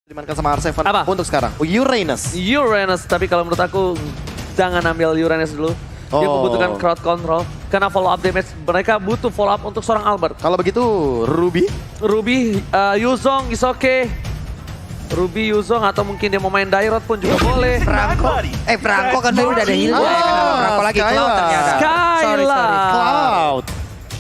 dimainkan sama R7 Apa? untuk sekarang. Uranus. Uranus, tapi kalau menurut aku jangan ambil Uranus dulu. Dia membutuhkan crowd control. Karena follow up damage, mereka butuh follow up untuk seorang Albert. Kalau begitu Ruby. Ruby, Yuzong is okay. Ruby, Yuzong, atau mungkin dia mau main Dairot pun juga boleh. Franco kan tadi udah ada heal. Franco lagi Skylar. Cloud ternyata. Skylar. Cloud.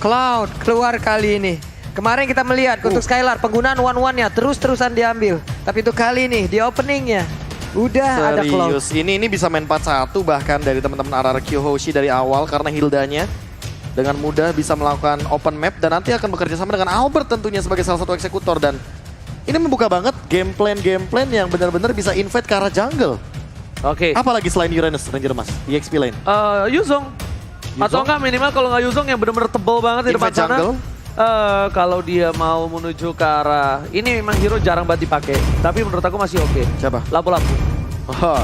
Cloud keluar kali ini. Kemarin kita melihat untuk Skylar penggunaan one-one-nya terus-terusan diambil. Tapi untuk kali ini di openingnya udah ada Cloud. Serius, ini bisa main 4-1 bahkan dari teman-teman RRQ Hoshi dari awal karena Hildanya dengan mudah bisa melakukan open map dan nanti akan bekerja sama dengan Albert tentunya sebagai salah satu eksekutor dan ini membuka banget game plan yang benar-benar bisa invade ke arah jungle. Oke. Apalagi selain Uranus, Ranger Mas, EXP lane. Yuzong. Atau enggak minimal kalau nggak Yuzong yang benar-benar tebal banget di depan Invade sana. jungle. Kalau dia mau menuju ke arah ini memang hero jarang banget dipakai, tapi menurut aku masih oke. Siapa? Lapu-lapu. Oh,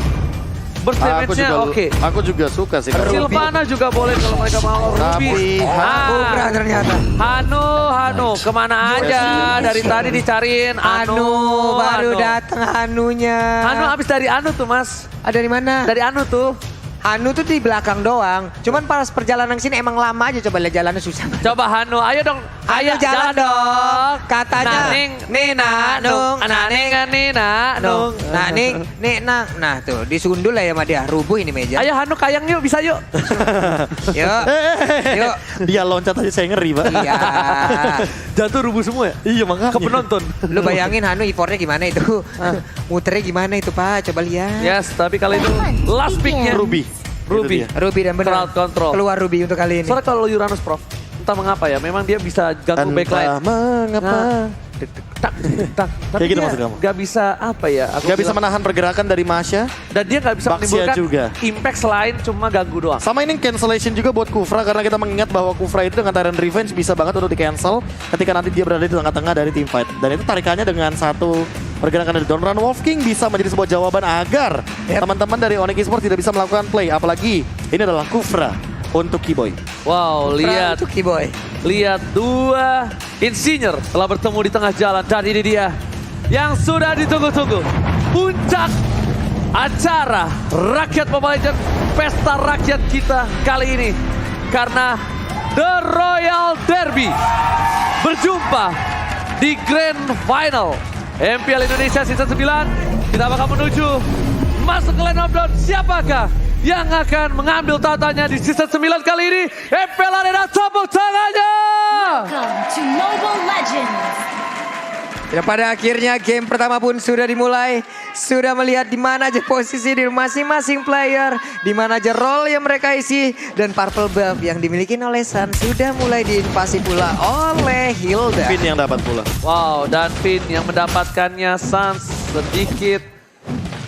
Burst damage-nya oke. Aku juga suka sih. Sylvana juga boleh kalau mereka mau. Ruby. Tapi Cobra ternyata. Hanu, kemana aja? Dari tadi dicariin Anu baru datang Hanunya. Hanu habis dari Anu tuh mas. Ada di mana? Dari Anu tuh. Hanu tuh di belakang doang. Cuman pas perjalanan sini emang lama aja, coba lihat jalannya susah. Coba Hanu, ayo dong. Ayo jalan dong. Katanya Naning, Nina, Nung. Naning, Nina, Nung. Naning, Nina. Nah tuh disundul lah ya sama dia. Rubuh ini meja. Ayo Hanu kayang yuk, bisa yuk. Yuk. Yuk. dia loncat aja saya ngeri, Pak. Iya. Jatuh rubuh semua ya? Iya makanya. Ke penonton. Lu bayangin Hanu effortnya gimana itu? Muternya gimana itu Pak? Coba lihat. Yes, tapi kali itu last pick-nya. Ruby. Ruby. Itu dia. Ruby dan benar. Crowd control. Keluar Ruby untuk kali ini. Soalnya kalau Uranus Prof, entah mengapa ya, memang dia bisa ganggu backline. Mengapa? Tapi Kayak gitu dia maksud kamu? gak bisa apa ya? Gak bisa menahan pergerakan dari Masya. Dan dia gak bisa Baxia menimbulkan juga. impact selain cuma ganggu doang. Sama ini cancellation juga buat Kufra karena kita mengingat bahwa Kufra itu dengan Tyrant Revenge bisa banget untuk di-cancel ketika nanti dia berada di tengah-tengah dari team fight. Dan itu tarikannya dengan satu pergerakan dari Don Run Wolf King bisa menjadi sebuah jawaban agar teman-teman dari Onyx Esports tidak bisa melakukan play. Apalagi ini adalah Kufra untuk Keyboy. Wow, lihat. Untuk Keyboy. Lihat dua insinyur telah bertemu di tengah jalan. Dan ini dia yang sudah ditunggu-tunggu. Puncak acara Rakyat Mobile Legends, pesta rakyat kita kali ini. Karena The Royal Derby berjumpa di Grand Final MPL Indonesia Season 9. Kita bakal menuju masuk ke line of down. Siapakah yang akan mengambil tatanya di Season 9 kali ini? MPL Arena, tepuk tangannya! Welcome to Mobile Legends. Dan pada akhirnya game pertama pun sudah dimulai. Sudah melihat di mana aja posisi di masing-masing player, di mana aja role yang mereka isi, dan purple buff yang dimiliki oleh Sun sudah mulai diinvasi pula oleh Hilda. Pin yang dapat pula. Wow, dan Finn yang mendapatkannya Sans sedikit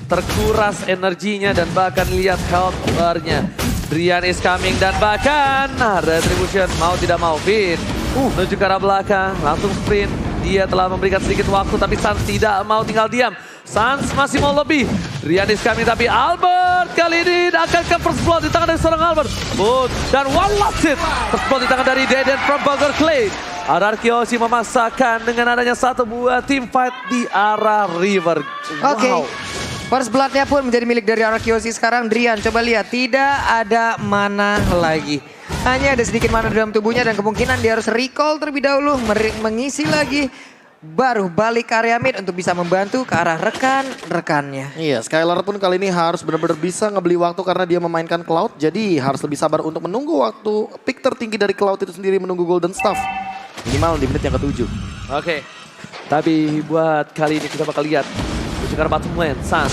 terkuras energinya dan bahkan lihat health bar-nya. Drian is coming dan bahkan retribution mau tidak mau Finn menuju ke arah belakang, langsung sprint. Dia telah memberikan sedikit waktu tapi Sans tidak mau tinggal diam. Sans masih mau lebih. Drian is coming tapi Albert kali ini akan ke first blood di tangan dari seorang Albert. Dan one last hit. First blood di tangan dari Deden from Bogor Clay. RRQ Hoshi memaksakan dengan adanya satu buah team fight di arah river. Oke. Wow. First blood-nya pun menjadi milik dari RRQ sekarang. Drian, coba lihat. Tidak ada mana lagi. Hanya ada sedikit mana dalam tubuhnya dan kemungkinan dia harus recall terlebih dahulu. Mengisi lagi. Baru balik ke area mid untuk bisa membantu ke arah rekan-rekannya. Iya, Skylar pun kali ini harus benar-benar bisa ngebeli waktu karena dia memainkan Cloud. Jadi harus lebih sabar untuk menunggu waktu pick tertinggi dari Cloud itu sendiri menunggu Golden Staff. Minimal di menit yang ke-7. Oke. Tapi buat kali ini kita bakal lihat. Sekarang bottom lane, Sans,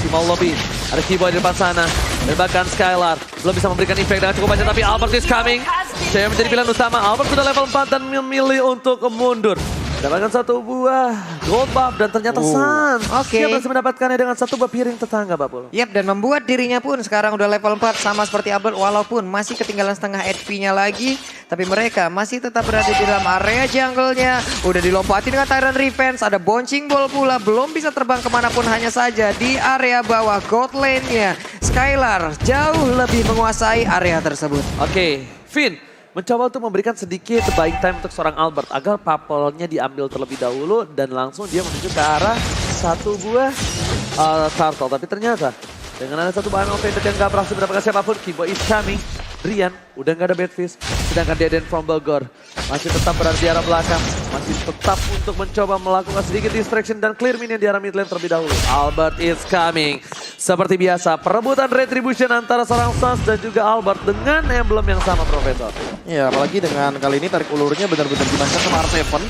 si mau lobby. Ada Keyboy di depan sana. Dan bahkan Skylar belum bisa memberikan impact dengan cukup banyak. Tapi Albert is coming. Saya menjadi pilihan utama. Albert sudah level 4 dan memilih untuk mundur. Dapatkan satu buah gold buff dan ternyata Sans. Oke. Dia berhasil mendapatkannya dengan satu buah piring tetangga, Babul. Yap, dan membuat dirinya pun sekarang udah level 4 sama seperti Albert walaupun masih ketinggalan setengah HP-nya lagi. Tapi mereka masih tetap berada di dalam area jungle-nya. Udah dilompati dengan Tyrant Revenge, ada Bouncing Ball pula. Belum bisa terbang kemanapun hanya saja di area bawah gold lane-nya. Skylar jauh lebih menguasai area tersebut. Oke, Finn. mencoba untuk memberikan sedikit buying time untuk seorang Albert agar papelnya diambil terlebih dahulu dan langsung dia menuju ke arah satu buah turtle. Tapi ternyata dengan ada satu bahan offensive yang gak berhasil mendapatkan siapapun, Kibo is coming. Rian udah gak ada Badfish, sedangkan Deden from Bogor masih tetap berada di arah belakang, masih tetap untuk mencoba melakukan sedikit distraction dan clear minion di arah mid lane terlebih dahulu. Albert is coming. Seperti biasa, perebutan retribution antara seorang Suns dan juga Albert dengan emblem yang sama, Profesor. Ya, apalagi dengan kali ini tarik ulurnya benar-benar dimainkan sama R7.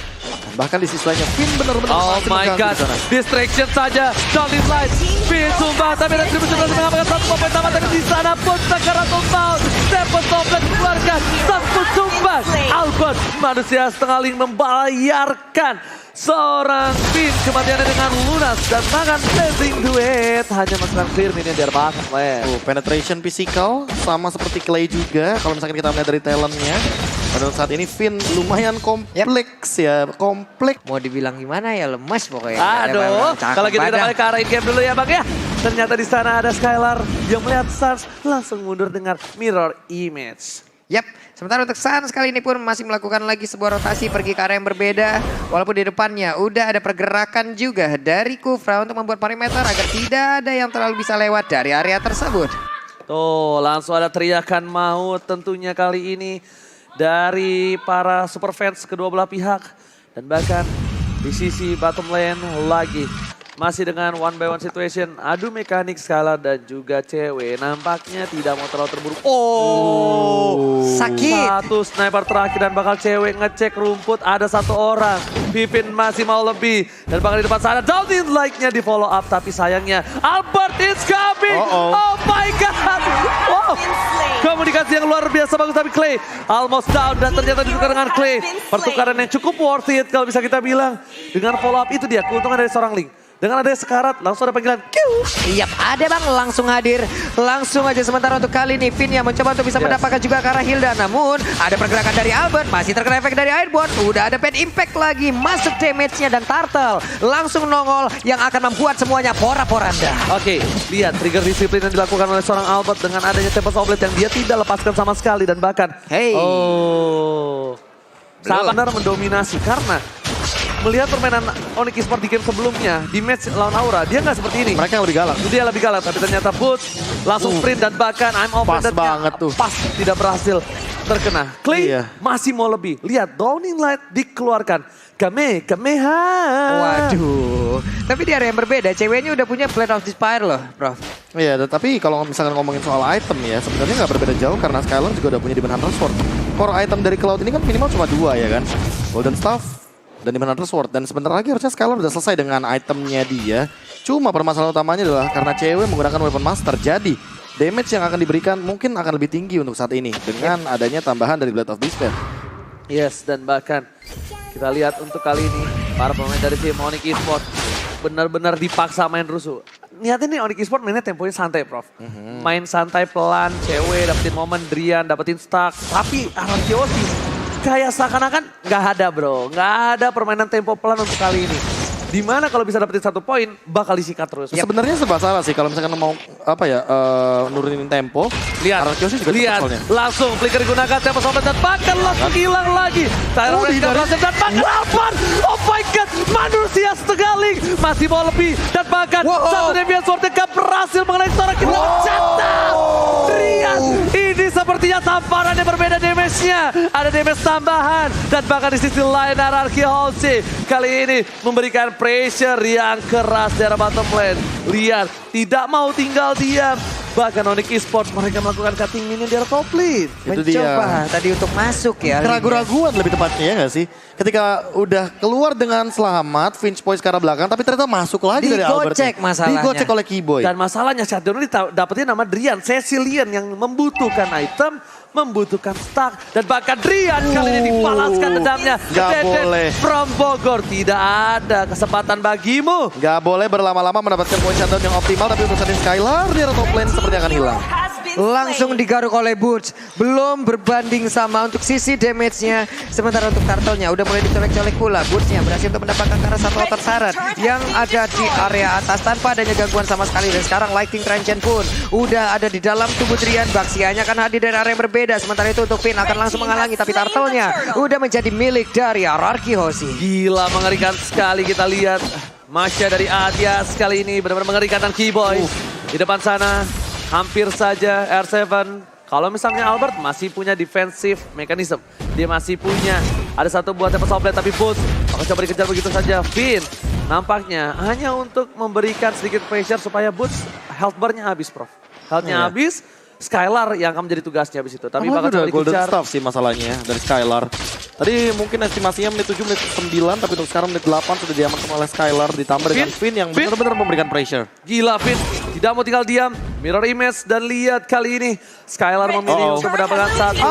Bahkan di sisi lainnya, Finn benar-benar Oh masih my mengganggu god, di sana. distraction saja, Johnny Light, Finn tumbang, tapi retribution berhasil mengamankan satu pemain sama, tapi di sana pun Sakara tumbang, Stephen Toplet keluarkan satu tumbang. Albert, manusia setengah link membayarkan seorang Finn kematiannya dengan lunas dan tangan blazing duet hanya masukkan clear minion di arah belakang. Penetration physical sama seperti Clay juga. Kalau misalkan kita melihat dari talentnya, pada saat ini Finn lumayan kompleks ya, kompleks. Mau dibilang gimana ya, lemas pokoknya. Aduh, Cakep kalau gitu kita badan. balik ke arah in-game dulu ya Bang ya. Ternyata di sana ada Skylar yang melihat Suns langsung mundur dengan mirror image. Yap, sementara untuk Suns kali ini pun masih melakukan lagi sebuah rotasi pergi ke arah yang berbeda. Walaupun di depannya udah ada pergerakan juga dari Kufra untuk membuat perimeter agar tidak ada yang terlalu bisa lewat dari area tersebut. Tuh, langsung ada teriakan maut tentunya kali ini dari para super fans kedua belah pihak. Dan bahkan di sisi bottom lane lagi masih dengan one by one situation. Adu mekanik Skylar dan juga cewek nampaknya tidak mau terlalu terburu. Sakit. Satu sniper terakhir dan bakal cewek ngecek rumput. Ada satu orang. Pipin masih mau lebih. Dan bakal di depan sana down in like-nya di follow up. Tapi sayangnya Albert is coming. Oh my god. Wow. Komunikasi yang luar biasa bagus tapi Clay almost down dan ternyata ditukar dengan Clay. Pertukaran yang cukup worth it kalau bisa kita bilang. Dengan follow up itu dia keuntungan dari seorang Link. Dengan ada sekarat, langsung ada panggilan Q. Yap, ada Bang, langsung hadir. Langsung aja sementara untuk kali ini Finn yang mencoba untuk bisa mendapatkan juga ke arah Hilda. Namun ada pergerakan dari Albert, masih terkena efek dari Airborne. Udah ada pet impact lagi, masuk damage-nya dan Turtle langsung nongol yang akan membuat semuanya porak-poranda. Oke, lihat trigger disiplin yang dilakukan oleh seorang Albert dengan adanya Tempest Oblet yang dia tidak lepaskan sama sekali. Dan bahkan, sangat benar mendominasi karena melihat permainan Onyx Esports di game sebelumnya, di match lawan Aura, dia nggak seperti ini. Mereka yang lebih galak. Dia lebih galak, tapi ternyata Boots langsung sprint dan bahkan I'm open Pas banget tuh. Pas tidak berhasil terkena. Clay Iya. masih mau lebih. Lihat, Downing Light dikeluarkan. Kamehameha. Waduh, tapi di area yang berbeda, ceweknya udah punya Blade of Despair loh, Prof. Iya, tapi kalau misalkan ngomongin soal item ya, sebenarnya nggak berbeda jauh karena Skylar juga udah punya Demon Hunter Sword. Core item dari Cloud ini kan minimal cuma 2 ya kan, Golden Staff dan Demon Hunter Sword. Dan sebentar lagi harusnya Skylar udah selesai dengan itemnya dia. Cuma permasalahan utamanya adalah karena cewek menggunakan Weapon Master, jadi damage yang akan diberikan mungkin akan lebih tinggi untuk saat ini dengan adanya tambahan dari Blade of Despair. Yes, dan bahkan kita lihat untuk kali ini para pemain dari tim Onyx Esports benar-benar dipaksa main rusuh. Niatnya nih Onyx Esports mainnya temponya santai, Prof. Main santai pelan, cewek dapetin momen, Drian dapetin stack. Tapi Arangkiosi kayak seakan-akan nggak ada, bro. Nggak ada permainan tempo pelan untuk kali ini. Dimana kalau bisa dapetin 1 poin, bakal disikat terus. Sebenarnya serba salah sih kalau misalkan mau nurunin tempo. Lihat, Arangkiosi juga lihat, soalnya. langsung flicker digunakan, tempo sobat dan bahkan langsung hilang lagi. Tyler Reza berhasil dan bahkan Alvan, oh my god, manusia setengah link masih mau lebih dan bahkan satu Demian Sword gak berhasil mengenai seorang kita jatuh. Rian, ini sepertinya tamparannya berbeda damage-nya. Ada damage tambahan dan bahkan di sisi lain Ararki Halsey kali ini memberikan pressure yang keras dari bottom lane. Lihat, tidak mau tinggal diam. Bahkan Onyx Esports mereka melakukan cutting minion di arah top lane. Itu Mencoba dia. tadi untuk masuk ya. Keraguan-raguan lebih tepatnya ya nggak sih? Ketika udah keluar dengan selamat, Finch Boys ke arah belakang, tapi ternyata masuk lagi dari Albert. Digocek masalahnya. Digocek oleh Keyboy. Dan masalahnya shutdown ini dapetin nama Drian, Cecilian yang membutuhkan item, membutuhkan stack. Dan bahkan Drian kali ini dibalaskan dendamnya. Nggak Deden boleh. from Bogor, tidak ada kesempatan bagimu. Gak boleh berlama-lama mendapatkan poin shutdown yang optimal, tapi untuk saat ini Skylar di arah top lane seperti akan hilang. Langsung digaruk oleh Boots. Belum berbanding sama untuk sisi damage-nya. Sementara untuk Turtle-nya udah mulai dicolek-colek pula. Boots-nya berhasil untuk mendapatkan ke arah satu outer turret yang ada di area atas tanpa adanya gangguan sama sekali. Dan sekarang Lightning Transient pun udah ada di dalam tubuh Drian. Baxianya akan hadir dari area yang berbeda. Sementara itu untuk Finn akan langsung menghalangi. Tapi Turtle-nya udah menjadi milik dari Ararki Hoshi. Gila, mengerikan sekali kita lihat. Masya dari Adias kali ini benar-benar mengerikan dan Keyboy. Di depan sana hampir saja R7. Kalau misalnya Albert masih punya defensive mechanism. Dia masih punya ada satu buah Tempest of Blade tapi Boots akan coba dikejar begitu saja. Finn nampaknya hanya untuk memberikan sedikit pressure supaya Boots health bar-nya habis, Prof. Health-nya habis. Skylar yang akan menjadi tugasnya habis itu. Tapi bakal coba Golden dikejar. Staff sih masalahnya ya, dari Skylar. Tadi mungkin estimasinya menit 7, menit 9, tapi untuk sekarang menit 8 sudah diamankan oleh Skylar. Ditambah dengan Finn yang benar-benar memberikan pressure. Gila Finn, tidak mau tinggal diam. Mirror image dan lihat kali ini Skylar memilih untuk mendapatkan satu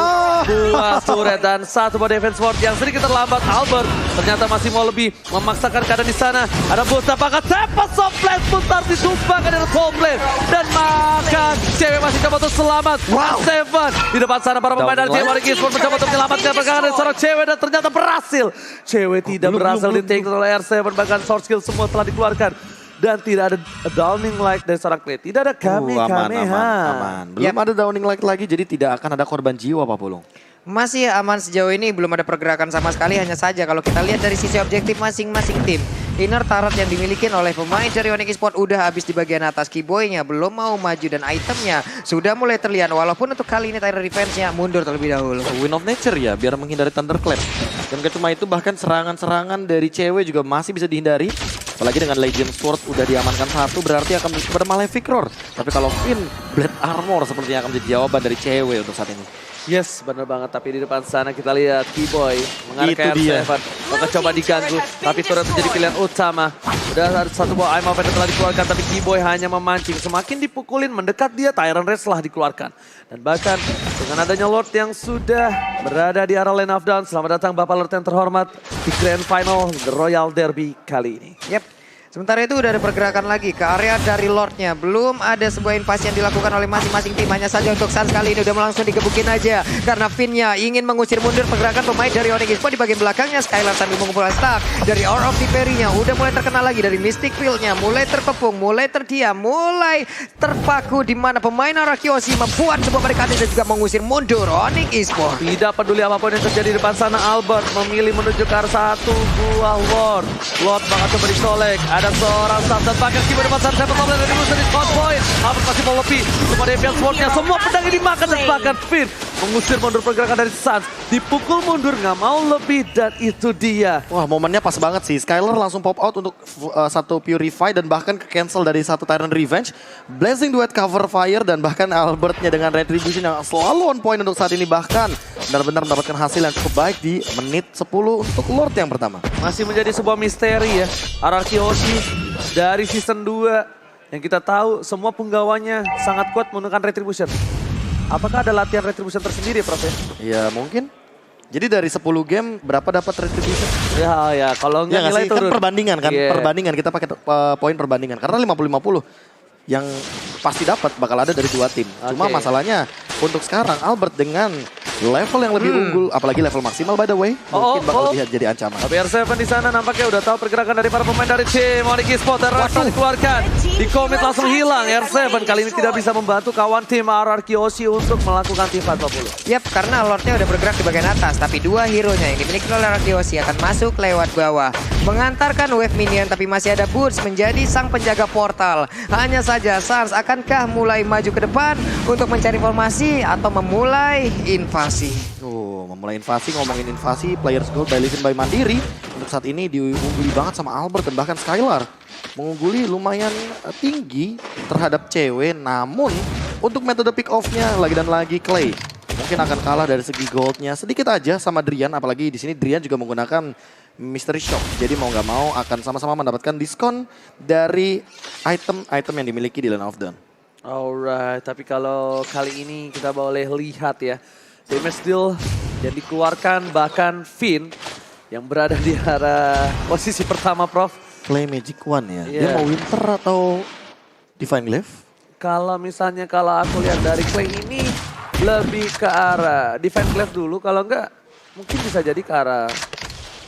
buah turret dan satu buah defense ward yang sedikit terlambat. Albert ternyata masih mau lebih memaksakan keadaan di sana. Ada boost apakah Tempest of Blade putar ditumpahkan dengan full blade dan makan. Cewek masih coba untuk selamat. Seven di depan sana para pemain dari Team Origins mencoba untuk menyelamatkan pergerakan dari seorang cewek dan ternyata berhasil. Cewek tidak berhasil di take oleh R7 bahkan sword skill semua telah dikeluarkan. Dan tidak ada downing light dari seorang Clay. Tidak ada Kamehameha. Aman. Belum ada downing light lagi, jadi tidak akan ada korban jiwa Pak Pulung. Masih aman sejauh ini, belum ada pergerakan sama sekali. Hanya saja kalau kita lihat dari sisi objektif masing-masing tim. Inner turret yang dimiliki oleh pemain dari Onyx Esports udah habis di bagian atas. Keyboy-nya belum mau maju dan itemnya sudah mulai terlihat. Walaupun untuk kali ini Tyrant Revenge-nya mundur terlebih dahulu. Win of Nature ya, biar menghindari Thunderclap. Dan gak cuma itu, bahkan serangan-serangan dari cewek juga masih bisa dihindari. Apalagi dengan Legion Sword udah diamankan satu, berarti akan menuju kepada Malefic Roar. Tapi kalau Finn, Blade Armor sepertinya akan menjadi jawaban dari cewek untuk saat ini. Yes, benar banget. Tapi di depan sana kita lihat Keyboy mengarahkan Itu dia. R7. Maka coba diganggu. Tapi turret menjadi pilihan utama. Udah ada satu buah Aim of Venom telah dikeluarkan. Tapi Keyboy hanya memancing. Semakin dipukulin, mendekat dia, Tyrant Rage telah dikeluarkan. Dan bahkan dengan adanya Lord yang sudah berada di arah lane of down. Selamat datang Bapak Lord yang terhormat di Grand Final The Royal Derby kali ini. Yep. Sementara itu udah ada pergerakan lagi ke area dari Lordnya. Belum ada sebuah invasi yang dilakukan oleh masing-masing tim. Hanya saja untuk Suns kali ini udah langsung digebukin aja. Karena Finn-nya ingin mengusir mundur pergerakan pemain dari Onyx Esports di bagian belakangnya. Skylar sambil mengumpulkan stack. Dari Hour of Viperi-nya udah mulai terkenal lagi. Dari Mystic Field-nya mulai terkepung, mulai terdiam, mulai terpaku. Di mana pemain Arakioshi membuat sebuah barikade dan juga mengusir mundur Onyx Esports. Tidak peduli apapun yang terjadi di depan sana, Albert memilih menuju ke arah satu buah Lord. Lord bakal coba disolek. Ada seorang staff dan bahkan Keyboy depan sana. Saya bertolak dari Musa di spot point. Albert masih mau lebih. Semua Deviant Sword-nya. Semua pedang ini dimakan dan bahkan Finn mengusir mundur pergerakan dari Suns. Dipukul mundur, nggak mau lebih dan itu dia. Wah, momennya pas banget sih. Skylar langsung pop out untuk satu Purify dan bahkan cancel dari satu Tyrant Revenge. Blazing Duet cover fire dan bahkan Albertnya dengan Retribution yang selalu on point untuk saat ini. Bahkan benar-benar mendapatkan hasil yang cukup baik di menit 10 untuk Lord yang pertama. Masih menjadi sebuah misteri ya. Arakioshi dari season 2 yang kita tahu semua penggawanya sangat kuat menggunakan Retribution. Apakah ada latihan Retribution tersendiri, Prof? Ya mungkin. Jadi dari 10 game berapa dapat Retribution? Ya, kalau Ya nggak nilai nggak sih? Kan turun. perbandingan kan, Iya. perbandingan kita pakai poin perbandingan. Karena 50-50 yang pasti dapat bakal ada dari dua tim. Cuma Oke. masalahnya untuk sekarang Albert dengan level yang lebih unggul, apalagi level maksimal by the way, mungkin bakal lihat jadi ancaman. Tapi R7 di sana nampaknya udah tahu pergerakan dari para pemain dari tim Onyx Esports. Terasa dikeluarkan. Di komit langsung hilang. R7 kali ini tidak bisa membantu kawan tim Arakioshi untuk melakukan tim 40. Yap, karena Lordnya udah bergerak di bagian atas. Tapi dua hero-nya yang dimiliki oleh Arakioshi akan masuk lewat bawah. Mengantarkan wave minion, tapi masih ada Boots menjadi sang penjaga portal. Hanya saja Suns akankah mulai maju ke depan untuk mencari formasi atau memulai invasi? Memulai invasi, ngomongin invasi, Players Gold by Livin by Mandiri. Untuk saat ini diungguli banget sama Albert dan bahkan Skylar. Mengungguli lumayan tinggi terhadap cewek, namun untuk metode pick off-nya lagi dan lagi Clay mungkin akan kalah dari segi goldnya sedikit aja sama Drian, apalagi di sini Drian juga menggunakan Mystery Shock. Jadi mau nggak mau akan sama-sama mendapatkan diskon dari item-item yang dimiliki di Lane of Dawn. Alright, tapi kalau kali ini kita boleh lihat ya, damage deal yang dikeluarkan bahkan Finn yang berada di arah posisi pertama, Prof. Clay Magic One ya, dia Iya. mau Winter atau Divine Glaive? Kalau misalnya kalau aku lihat dari Clay ini lebih ke arah Divine Glaive dulu, kalau enggak mungkin bisa jadi ke arah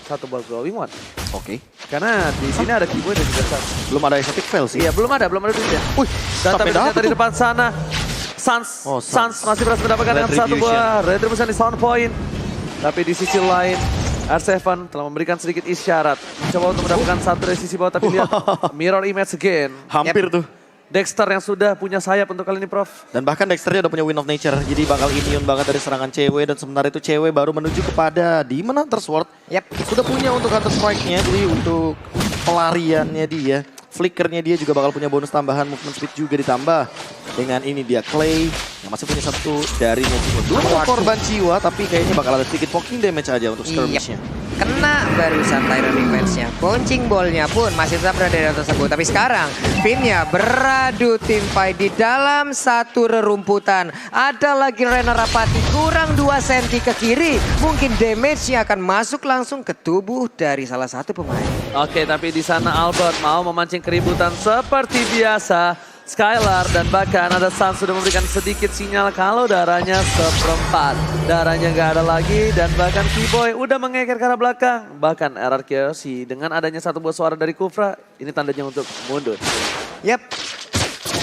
satu buah Glowing One. Oke. Karena di sini ada Keyboy dan juga Suns. Belum ada exotic fail sih. Iya, belum ada duitnya. Wih, Dan tapi sampai ternyata dapet di tuh. depan sana Suns, Oh, Suns Suns. masih berhasil mendapatkan dengan satu Retribution. buah Retribution di sound point. Tapi di sisi lain R7 telah memberikan sedikit isyarat. Coba untuk mendapatkan satu dari sisi bawah, tapi lihat mirror image again. Hampir tuh. Dexter yang sudah punya sayap untuk kali ini, Prof. Dan bahkan Dexternya udah punya Wind of Nature, jadi bakal immune banget dari serangan cewek. Dan sementara itu cewek baru menuju kepada Demon Hunter Sword. Sudah punya untuk Hunter Strike-nya, jadi untuk pelariannya dia. Flickernya dia juga bakal punya bonus tambahan, movement speed juga ditambah. Dengan ini dia Clay yang masih punya satu dari Magic. Belum ada korban jiwa, tapi kayaknya bakal ada sedikit poking damage aja untuk skirmishnya. Kena barusan Tyrant Revenge-nya. Bouncing ball-nya pun masih tetap berada di atas tersebut. Tapi sekarang Finn-nya beradu tim fight di dalam satu rerumputan. Ada lagi Rena Rapati kurang 2 cm ke kiri. Mungkin damage-nya akan masuk langsung ke tubuh dari salah satu pemain. Oke, tapi di sana Albert mau memancing keributan seperti biasa. Skylar dan bahkan ada Sun sudah memberikan sedikit sinyal kalau darahnya seperempat. Darahnya nggak ada lagi dan bahkan T-Boy udah mengeker ke arah belakang. Bahkan RRQ dengan adanya satu buah suara dari Kufra, ini tandanya untuk mundur.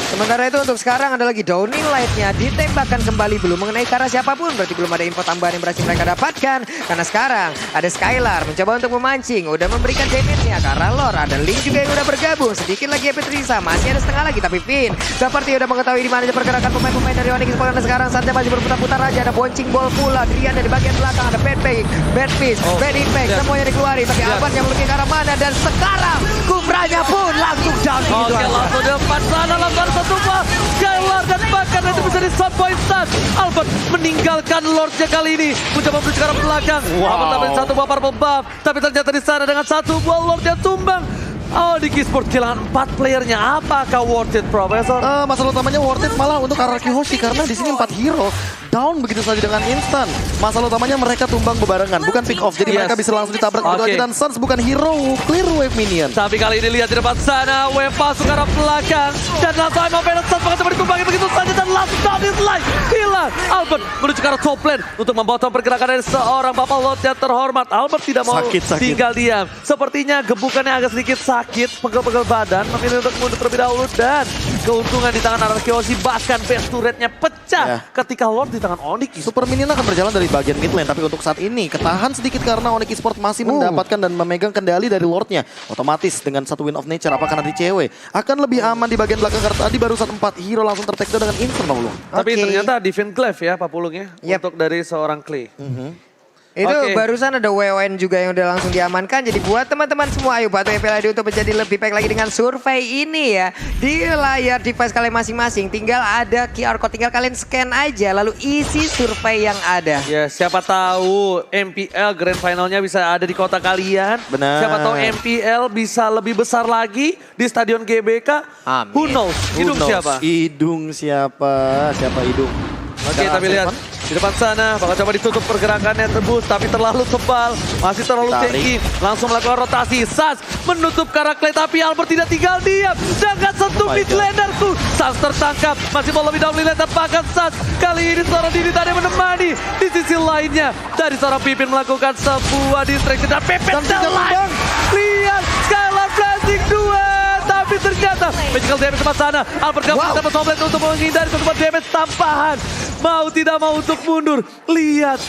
Sementara itu untuk sekarang ada lagi downing light-nya ditembakkan kembali, belum mengenai ke arah siapapun. Berarti belum ada info tambahan yang berhasil mereka dapatkan. Karena sekarang ada Skylar mencoba untuk memancing, udah memberikan damage-nya ke arah Lord. Ada Link juga yang udah bergabung, sedikit lagi Epitrisa, masih ada setengah lagi. Tapi Finn seperti udah mengetahui di mana aja pergerakan pemain-pemain dari Onyx Esports. Dan sekarang saatnya masih berputar-putar aja, ada bouncing ball pula. Drian dari bagian belakang, ada Bad Fake, Bad Fist, Bad Impact, semuanya dikeluarin. Tapi Albert yang lebih ke arah mana, dan sekarang Kufranya pun langsung down. Oke, langsung depan sana, lakukan satu buah Skylar dan bahkan itu bisa di shot point stun. Albert meninggalkan Lordnya kali ini, mencoba menuju ke arah belakang. Albert dapat satu buah purple buff, tapi ternyata di sana dengan satu buah Lordnya tumbang. Oh, di Esports kehilangan 4 playernya. Apakah worth it, Profesor? Masalah utamanya worth it malah untuk Araki Hoshi karena di sini 4 hero down begitu saja dengan instan. Masalah utamanya mereka tumbang bebarengan, bukan pick off. Jadi mereka bisa langsung ditabrak begitu aja, dan Suns bukan hero, clear wave minion. Tapi kali ini lihat di depan sana, wave masuk ke arah belakang dan langsung Emma Venom Suns mencoba ditumbangi begitu saja dan langsung down is light. Hilang. Albert menuju ke arah top lane untuk memotong pergerakan dari seorang Bapak Lord yang terhormat. Albert tidak mau tinggal diam. Sepertinya gebukannya agak sedikit sakit, pegel-pegel badan, memilih untuk mundur terlebih dahulu dan keuntungan di tangan Araki Hoshi, bahkan base turretnya pecah ketika Lord di tangan Onyx. Super minion akan berjalan dari bagian mid lane, tapi untuk saat ini ketahan sedikit karena Onyx Esports masih mendapatkan dan memegang kendali dari Lordnya. Otomatis dengan satu Wind of Nature, apakah nanti cewek akan lebih aman di bagian belakang karena tadi baru 4 hero langsung tertek down dengan instant loh. Tapi ternyata Divine Glaive ya Pak Pulung ya, untuk dari seorang Clay. Itu barusan ada WON juga yang udah langsung diamankan. Jadi buat teman-teman semua, ayo bantu FPL untuk menjadi lebih baik lagi dengan survei ini ya. Di layar device kalian masing-masing tinggal ada QR code, tinggal kalian scan aja lalu isi survei yang ada. Ya, siapa tahu MPL Grand Finalnya bisa ada di kota kalian. Benar. Siapa tahu MPL bisa lebih besar lagi di Stadion GBK. Amin. Who knows? Hidung siapa? Hidung siapa? Siapa hidung? Oke, tapi lihat di depan sana bakal coba ditutup pergerakannya tebus, tapi terlalu tebal, masih terlalu tinggi. Langsung melakukan rotasi. Suns menutup karakter, tapi Albert tidak tinggal diam. Jangan sentuh mid lanerku. Suns tertangkap, masih mau lebih down lane, bahkan Suns kali ini seorang Dini tadi menemani. Di sisi lainnya dari seorang Pipin melakukan sebuah distraction dan Pipin terlalu. Lihat Skylar flashing 2. Tapi ternyata magical damage tempat sana. Albert gabung sama Soblet untuk menghindari satu damage tambahan. Mau tidak mau untuk mundur. Lihat.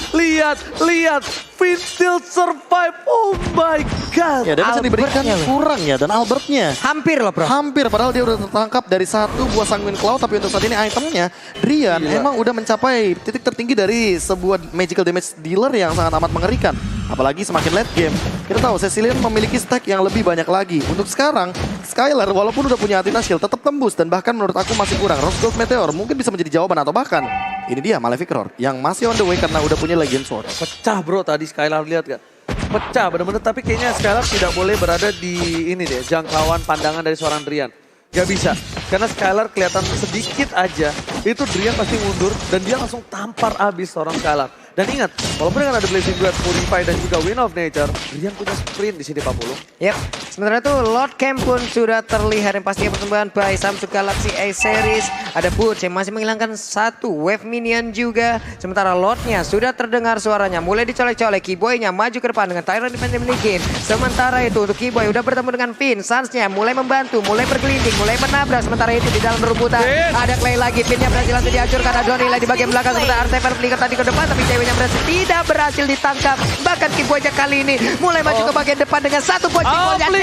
Finn still survive. Oh my god. Ya, damage yang diberikan kurang ya. Dan Albertnya hampir loh bro. Hampir, padahal dia udah tertangkap dari satu buah Sanguine Cloud. Tapi untuk saat ini itemnya Drian emang udah mencapai titik tertinggi dari sebuah magical damage dealer yang sangat amat mengerikan. Apalagi semakin late game, kita tahu Cecilian memiliki stack yang lebih banyak lagi. Untuk sekarang, Skylar walaupun udah punya Athena Shield tetap tembus. Dan bahkan menurut aku masih kurang. Rose Gold Meteor mungkin bisa menjadi jawaban. Atau bahkan, ini dia Malefic Roar yang masih on the way karena udah punya Legion Sword. Pecah bro tadi Skylar, lihat gak? Pecah bener-bener, tapi kayaknya Skylar tidak boleh berada di ini deh, jangkauan pandangan dari seorang Drian. Gak bisa, karena Skylar kelihatan sedikit aja, itu Drian pasti mundur dan dia langsung tampar abis seorang Skylar. Dan ingat, walaupun dengan ada Blazing Duet, Purify dan juga Wind of Nature, Drian punya sprint di sini Pak Pulung. Yep. Sementara itu Lord Camp pun sudah terlihat yang pastinya pertumbuhan by Samsung Galaxy A Series. Ada Boots yang masih menghilangkan satu wave minion juga. Sementara Lordnya sudah terdengar suaranya. Mulai dicolek-colek, Keyboy-nya maju ke depan dengan Tyrant Defense yang dimiliki. Sementara itu untuk Keyboy udah bertemu dengan Finn. Sans-nya mulai membantu, mulai bergelinding, mulai menabrak. Sementara itu di dalam rumputan ada Clay lagi. Finn-nya berhasil langsung dihancurkan. Ada Donny di bagian belakang. Sementara Artefact melingkar tadi ke depan. Tapi ceweknya tidak berhasil ditangkap. Bahkan Keyboy-nya kali ini mulai maju ke bagian depan dengan satu poin.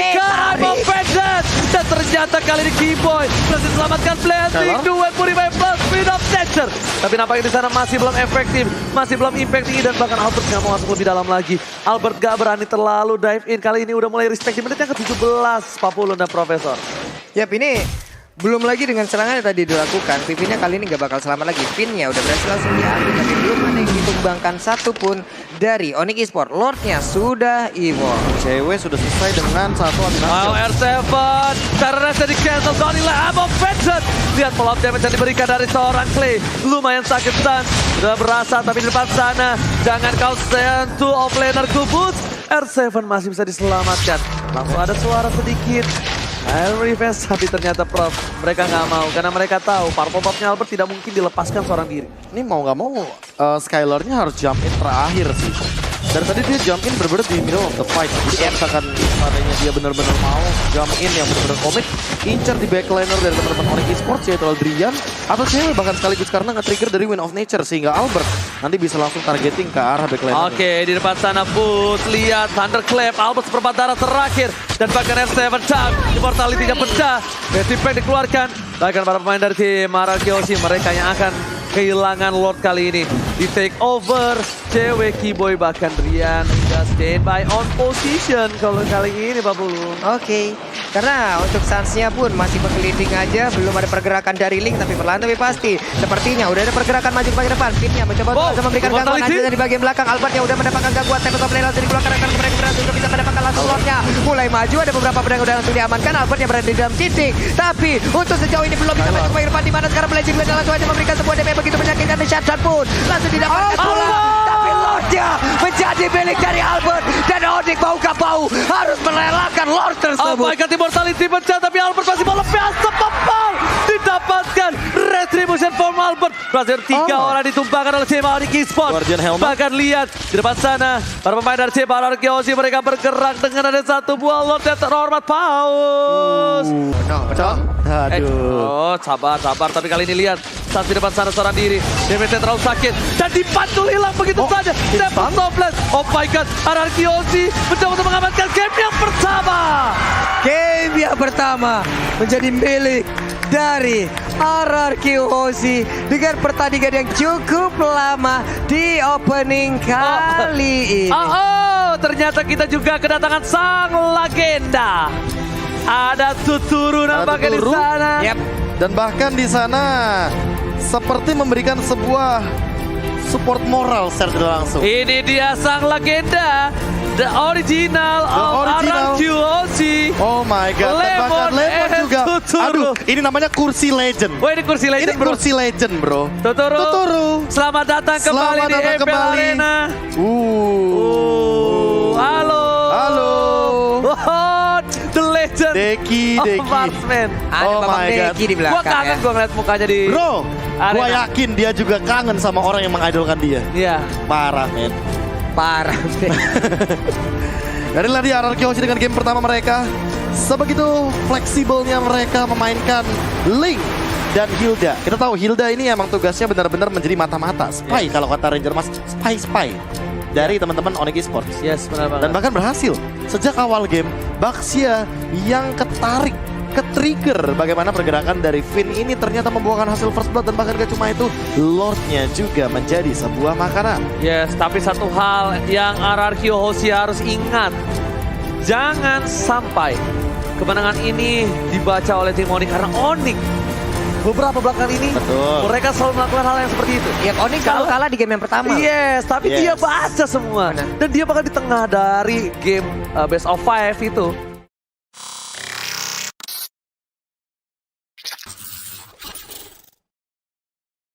Dan ternyata kali ini Keyboy berhasil selamatkan planting. Dua puri by plus speed of nature. Tapi nampaknya di sana masih belum efektif, masih belum impact tinggi dan bahkan Albert nggak mau masuk lebih dalam lagi. Albert gak berani terlalu dive in. Kali ini udah mulai respect di menit yang ke-17. Papulun dan Profesor. Yap, ini belum lagi dengan serangan yang tadi dilakukan. Pipinya kali ini gak bakal selamat lagi. Pinnya udah berhasil langsung diambil. Tapi belum ada yang ditumbangkan satupun dari Onyx Esports. Lordnya sudah evolve. Cewek sudah selesai dengan satu Wow, animasi. R7 karena di cancel. Donny Lamb offensive. Lihat follow up damage yang diberikan dari seorang Clay. Lumayan sakit San. Sudah berasa tapi di depan sana. Jangan kau sentuh offlaner Kubus. R7 masih bisa diselamatkan. Langsung ada suara sedikit. Revenge, tapi ternyata Prof, mereka nggak mau karena mereka tahu purple buff-nya Albert tidak mungkin dilepaskan seorang diri. Ini mau nggak mau Skylar-nya harus jump in terakhir sih. Dari tadi dia jump in bener-bener di middle of the fight. Jadi misalkan seandainya dia bener-bener mau jump in yang bener-bener komit, incer di backliner dari teman-teman Onyx Esports yaitu Aldrian atau cewek bahkan sekaligus karena nge-trigger dari Wind of Nature sehingga Albert nanti bisa langsung targeting ke arah backliner. Oke, di depan sana Boots, lihat Thunderclap, Albert seperempat darah terakhir dan bahkan R7 pecah, immortality-nya pecah, Basic Pack dikeluarkan. Bahkan para pemain dari tim Arakioshi mereka yang akan kehilangan Lord kali ini di take over. Cewek Keyboy bahkan Rian udah stand by on position kalau kali ini Pak Bulu. Oke, karena untuk Sans-nya pun masih berkelinding aja, belum ada pergerakan dari Link, tapi perlahan tapi pasti sepertinya udah ada pergerakan maju ke bagian depan. Finn-nya mencoba untuk memberikan gangguan aja di bagian belakang. Albert-nya udah mendapatkan gangguan, tapi top lane langsung dikeluarkan rekan mereka berhasil untuk bisa mendapatkan langsung Lord-nya. Mulai maju, ada beberapa pedang udah langsung diamankan. Albert-nya berada di dalam titik, tapi untuk sejauh ini belum bisa maju ke bagian depan, di mana sekarang Blazing Blade langsung aja memberikan sebuah damage begitu menyakitkan di shotgun pun langsung didapatkan pula. Tapi Lord-nya menjadi milik dari Albert dan Onyx bau gak bau harus merelakan Lord tersebut. Oh my god, immortality pecah tapi Albert masih mau lepas sepapau. Didapatkan retribution from Albert. Berhasil 3 orang ditumpahkan oleh tim Onyx Esports. Guardian helmet. Bahkan lihat di depan sana para pemain dari tim Arakioshi mereka bergerak dengan ada satu buah Lord yang terhormat Paus. Aduh. Sabar. Tapi kali ini lihat saat di depan sana seorang diri. Damage terlalu sakit dan dipantul hilang begitu saja. Stephen Toples. Oh my god, Arakioshi mencoba untuk mengamankan game yang pertama. Game yang pertama menjadi milik dari Arakioshi dengan pertandingan yang cukup lama di opening kali ini. Ternyata kita juga kedatangan sang legenda. Ada Tuturu nampaknya di sana. Yap. Dan bahkan di sana seperti memberikan sebuah support moral secara tidak langsung. Ini dia sang legenda, the original of Arakioshi. Oh my god, dan bahkan Lemon juga. Tuturu. Aduh, ini namanya kursi legend. Wah, ini kursi legend, Ini bro. kursi legend, bro. Tuturu. Selamat datang kembali di EPL Arena. Halo. Oh, the legend. Deki. Marksman. Ada Oh Babang my God. Deki di belakang. Gua kangen gua ngeliat mukanya di Bro, arena. gua yakin dia juga kangen sama orang yang mengidolkan dia. Iya. Parah, men. Parah. Dari lagi Arakioshi dengan game pertama mereka. Sebegitu fleksibelnya mereka memainkan Link dan Hilda. Kita tahu Hilda ini emang tugasnya benar-benar menjadi mata-mata. Spy kalau kata Ranger Mas. Spy. Dari teman-teman Onyx Esports. Yes, benar banget. Dan bahkan berhasil. Sejak awal game, Baxia yang ketarik, ke-trigger bagaimana pergerakan dari Finn ini ternyata membuahkan hasil first blood. Dan bahkan gak cuma itu, Lordnya juga menjadi sebuah makanan. Yes, tapi satu hal yang Arakioshi harus ingat. Jangan sampai kemenangan ini dibaca oleh tim Onyx karena Onyx beberapa belakangan ini Betul. mereka selalu melakukan hal yang seperti itu. Ya, Onyx selalu kalah di game yang pertama. Yes, tapi Yes. dia baca semua. Benar. Dan dia bahkan di tengah dari game best of 5 itu